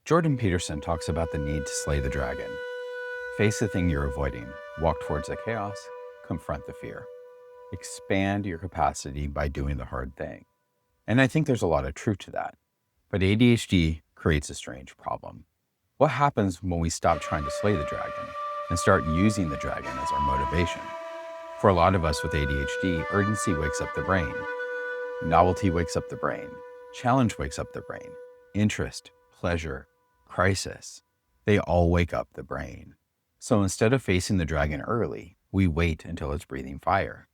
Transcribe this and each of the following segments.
Jordan Peterson talks about the need to slay the dragon. Face the thing you're avoiding, walk towards the chaos, confront the fear. Expand your capacity by doing the hard thing. And I think there's a lot of truth to that. But ADHD creates a strange problem. What happens when we stop trying to slay the dragon and start using the dragon as our motivation? For a lot of us with ADHD, urgency wakes up the brain. Novelty wakes up the brain. Challenge wakes up the brain. Interest, pleasure, crisis, they all wake up the brain. So instead of facing the dragon early, we wait until it's breathing fire.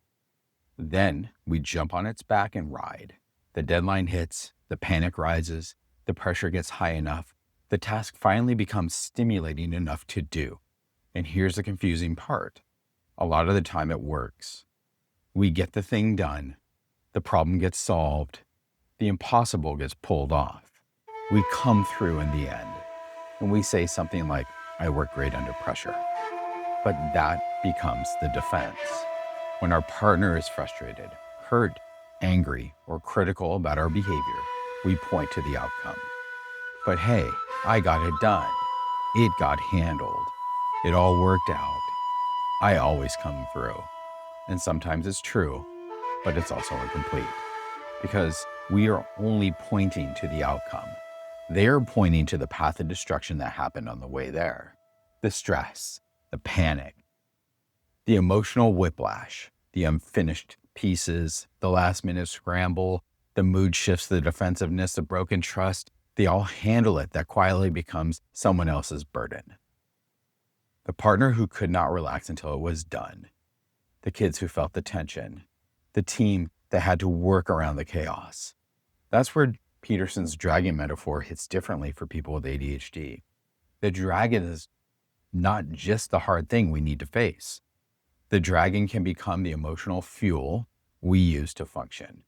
Then we jump on its back and ride. The deadline hits, the panic rises, the pressure gets high enough, the task finally becomes stimulating enough to do. And here's the confusing part. A lot of the time it works. We get the thing done, the problem gets solved, the impossible gets pulled off. We come through in the end, and we say something like, I work great under pressure. But that becomes the defense. When our partner is frustrated, hurt, angry, or critical about our behavior, we point to the outcome. But hey, I got it done. It got handled. It all worked out. I always come through. And sometimes it's true, but it's also incomplete because we are only pointing to the outcome. They're pointing to the path of destruction that happened on the way there. The stress, the panic, the emotional whiplash, the unfinished pieces, the last minute scramble, the mood shifts, the defensiveness, the broken trust, they all handle it. That quietly becomes someone else's burden. The partner who could not relax until it was done. The kids who felt the tension. The team that had to work around the chaos. That's where Peterson's dragon metaphor hits differently for people with ADHD. The dragon is not just the hard thing we need to face. The dragon can become the emotional fuel we use to function.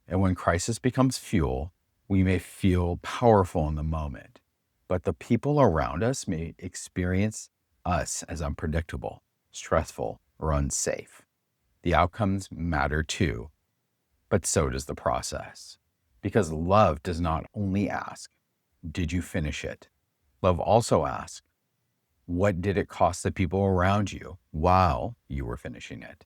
And when crisis becomes fuel, we may feel powerful in the moment, but the people around us may experience us as unpredictable, stressful, or unsafe. The outcomes matter too, but so does the process. Because love does not only ask, did you finish it? Love also asks, what did it cost the people around you while you were finishing it?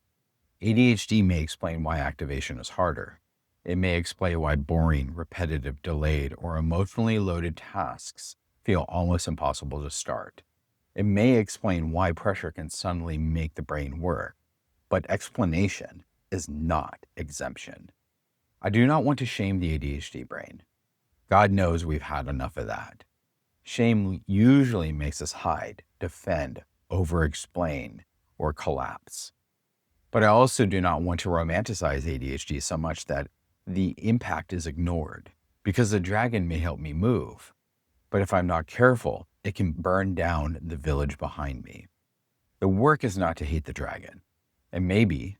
ADHD may explain why activation is harder. It may explain why boring, repetitive, delayed, or emotionally loaded tasks feel almost impossible to start. It may explain why pressure can suddenly make the brain work, but explanation is not exemption. I do not want to shame the ADHD brain. God knows we've had enough of that. Shame usually makes us hide, defend, over-explain, or collapse. But I also do not want to romanticize ADHD so much that the impact is ignored, because the dragon may help me move. But if I'm not careful, it can burn down the village behind me. The work is not to hate the dragon. And maybe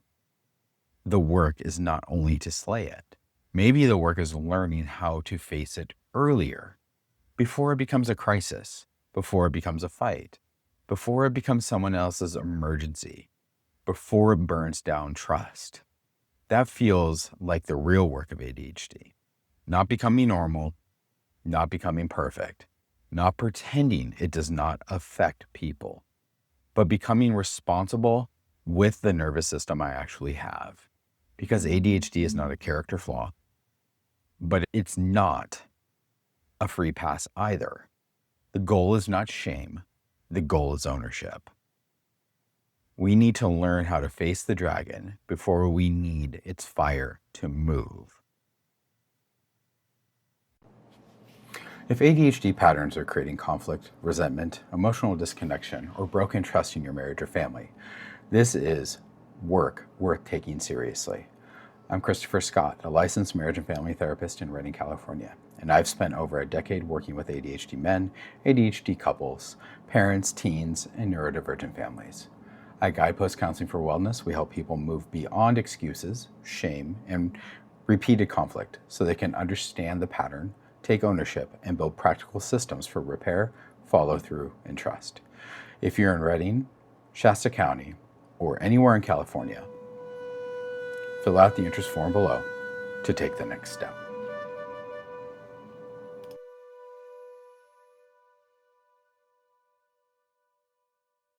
the work is not only to slay it. Maybe the work is learning how to face it earlier, before it becomes a crisis, before it becomes a fight, before it becomes someone else's emergency, before it burns down trust. That feels like the real work of ADHD. Not becoming normal, not becoming perfect, not pretending it does not affect people, but becoming responsible with the nervous system I actually have. Because ADHD is not a character flaw, but it's not a free pass either. The goal is not shame. The goal is ownership. We need to learn how to face the dragon before we need its fire to move. If ADHD patterns are creating conflict, resentment, emotional disconnection, or broken trust in your marriage or family, this is work worth taking seriously. I'm Christopher Scott, a licensed marriage and family therapist in Redding, California, and I've spent over a decade working with ADHD men, ADHD couples, parents, teens, and neurodivergent families. At Guidepost Counseling for Wellness, we help people move beyond excuses, shame, and repeated conflict so they can understand the pattern, take ownership, and build practical systems for repair, follow through, and trust. If you're in Redding, Shasta County, or anywhere in California, fill out the interest form below to take the next step.